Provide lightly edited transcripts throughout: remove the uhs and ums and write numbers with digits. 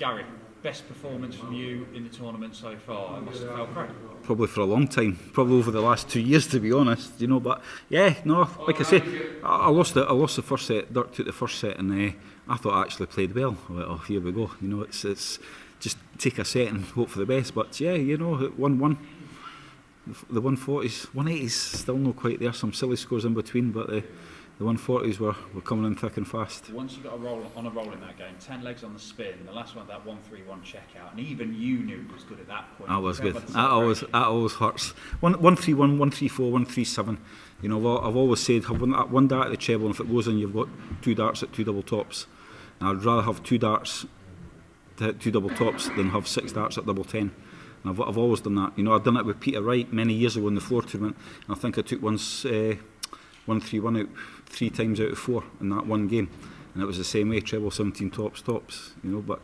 Gary, best performance from you in the tournament so far? It must have felt great. Probably for a long time, probably over the last 2 years, to be honest. But yeah, no, like I say, I lost the first set. Dirk took the first set, and I thought I actually played well. I went, oh, here we go. It's just take a set and hope for the best. But yeah, it 1-1. The 140s, 180s still not quite there. Some silly scores in between, but the 140s were coming in thick and fast. Once you got a roll in that game, 10 legs on the spin, the last one that 1-3-1 checkout, and even you knew it was good at that point. That was good. That always hurts. 1-3-1, 1-3-4, 1-3-7. I've always said have one dart at the treble, and if it goes in, you've got 2 darts at 2 double tops. And I'd rather have 2 darts to hit 2 double tops than have 6 darts at double 10. And I've always done that. I've done it with Peter Wright many years ago in the floor tournament, and I think I took 1-3-1 out 3 times out of 4 in that one game, and it was the same way, treble 17 tops. But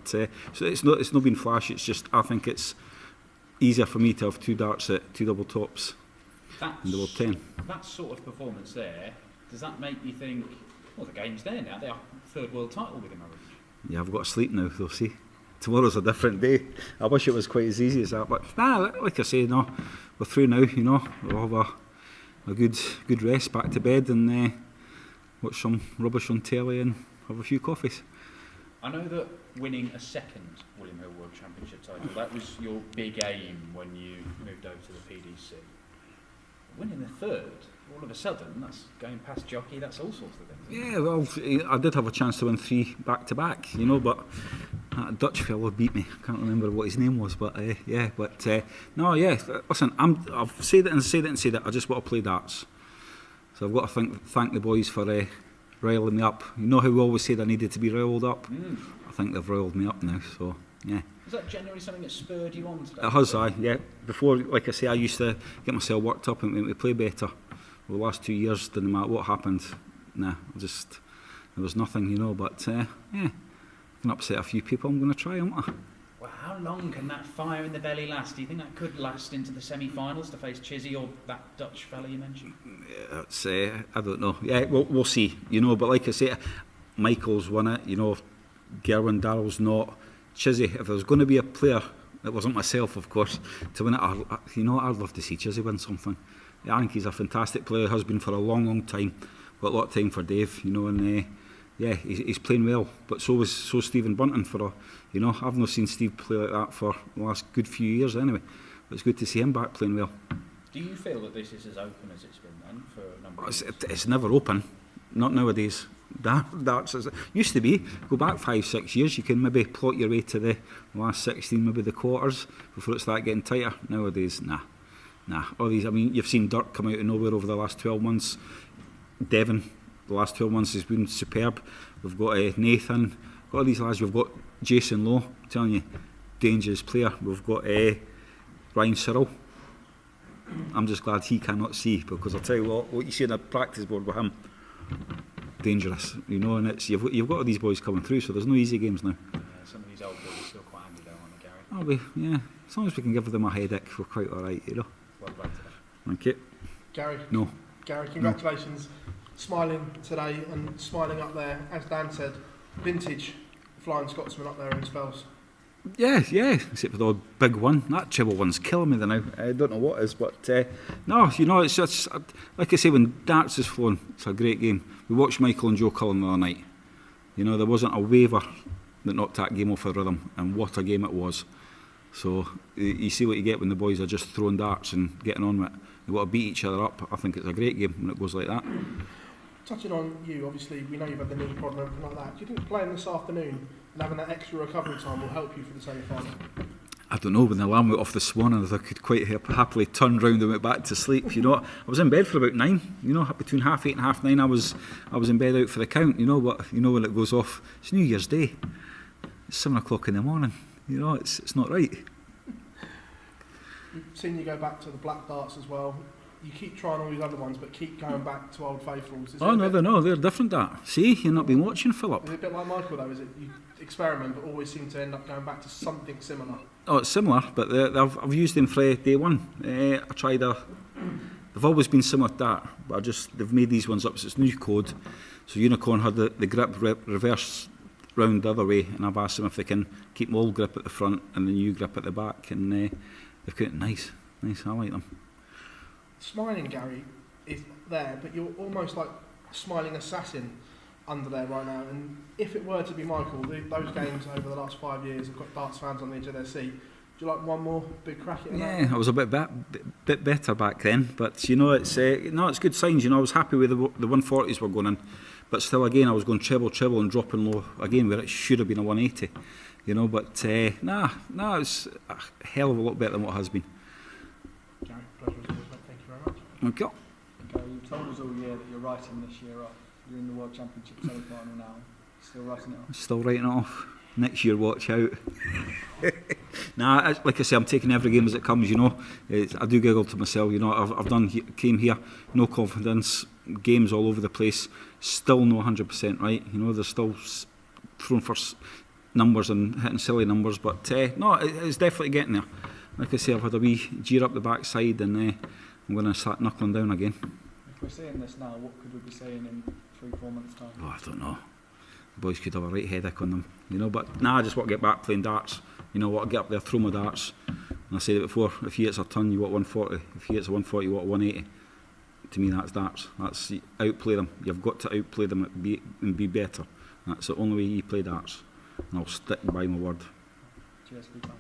so it's not been flashy. It's just I think it's easier for me to have 2 darts at 2 double tops and double 10. That sort of performance there, does that make you think, well, the game's there now? They are 3rd world title with him, I reckon. Yeah, I've got to sleep now. They'll see. Tomorrow's a different day. I wish it was quite as easy as that, but like I say, no, we're through now. We'll have a good rest, back to bed, and watch some rubbish on telly and have a few coffees. I know that winning a second William Hill World Championship title, that was your big aim when you moved over to the PDC. Winning the 3rd, all of a sudden, that's going past jockey, that's all sorts of things. Yeah, well, I did have a chance to win 3 back to back, but that Dutch fellow beat me. I can't remember what his name was, but no, yeah. Listen, I've said it. I just want to play darts, so I've got to thank the boys for riling me up. You know how we always said I needed to be riled up. I think they've riled me up now. So yeah. Is that generally something that spurred you on today? It has, yeah. Before, like I say, I used to get myself worked up and make me play better. Over the last 2 years, didn't matter what happened. There was nothing, But yeah, I can upset a few people. I'm going to try, aren't I? Well, how long can that fire in the belly last? Do you think that could last into the semi-finals to face Chizzy or that Dutch fella you mentioned? Yeah, I don't know. Yeah, we'll see. But like I say, Michael's won it. Gerwin, Darrell's not. Chizzy, if there was going to be a player, it wasn't myself, of course, to win it, I'd love to see Chizzy win something. I think he's a fantastic player, has been for a long, long time. Got a lot of time for Dave, and he's playing well. But so Stephen Bunton I've not seen Steve play like that for the last good few years anyway. But it's good to see him back playing well. Do you feel that this is as open as it's been then for a number of years? It's never open, not nowadays. Darts used to be. Go back 5-6 years, you can maybe plot your way to the last 16, maybe the quarters before it starts getting tighter. Nowadays, nah. All these, you've seen Dirk come out of nowhere over the last 12 months. Devon, the last 12 months has been superb. We've got Nathan, got all these lads. We've got Jason Lowe, I'm telling you, dangerous player. We've got Ryan Searle. I'm just glad he cannot see, because I'll tell you what you see on a practice board with him, dangerous, and it's you've got all these boys coming through, so there's no easy games now. Yeah, some of these old boys are still quite handy though, aren't they, Gary? Yeah, as long as we can give them a headache, we're quite alright, Well done today. Thank you. Gary, congratulations. No. Smiling today and smiling up there, as Dan said, vintage Flying Scotsman up there in spells. Yeah, except for the big one. That treble one's killing me now. I don't know what is, but no, it's just, like I say, when darts is flowing, it's a great game. We watched Michael and Joe Cullen the other night. There wasn't a waver that knocked that game off a rhythm, and what a game it was. So you see what you get when the boys are just throwing darts and getting on with it. They want to beat each other up. I think it's a great game when it goes like that. Touching on you, obviously, we know you've had the knee problem and everything like that. Do you think playing this afternoon and having that extra recovery time will help you for the semi-final? I don't know, when the alarm went off this morning, I could quite happily turn round and went back to sleep. I was in bed for about 9, between 8:30 and 9:30 I was in bed out for the count, but when it goes off, it's New Year's Day, it's 7 o'clock in the morning, it's not right. We've seen you go back to the black darts as well. You keep trying all these other ones, but keep going back to Old Faithfuls. They're different. See, you've not been watching, Philip. Is it a bit like Michael though? Is it you experiment, but always seem to end up going back to something similar? Oh, it's similar, but I've used them for day one. I tried they've always been similar to that, but they've made these ones up. So it's new code. So Unicorn had the grip reverse round the other way, and I've asked them if they can keep my old grip at the front and the new grip at the back, and they've got nice, I like them. Smiling, Gary, is there, but you're almost like a smiling assassin under there right now. And if it were to be Michael, those games over the last 5 years have got darts fans on the edge of their seat. Do you like one more big crack at it? Yeah, I was a bit better back then, but you know, it's good signs. You know, I was happy with the 140s were going in, but still, again, I was going treble, and dropping low again where it should have been a 180. You know, but it's a hell of a lot better than what it has been. Gary, pleasure as always, mate. Thank you very much. Okay. Gary, you've told us all year that you're writing this year off. You're in the World Championship semi-final now. Still writing it off? Still writing it off. Next year, watch out. Like I say, I'm taking every game as it comes, you know. I do giggle to myself, you know. I've came here, no confidence, games all over the place, still no 100% right. You know, there's still thrown for numbers and hitting silly numbers, but it's definitely getting there. Like I say, I've had a wee jeer up the backside, and I'm going to start knuckling down again. If we're saying this now, what could we be saying in 3-4 months' time? Oh, I don't know. The boys could have a right headache on them, you know. But I just want to get back playing darts. You know, want to get up there, throw my darts. And I said it before, if he hits a ton, you want 140. If he hits a 140, you want 180. To me, that's darts. That's outplay them. You've got to outplay them and be better. That's the only way you play darts. And I'll stick by my word. Cheers for your time.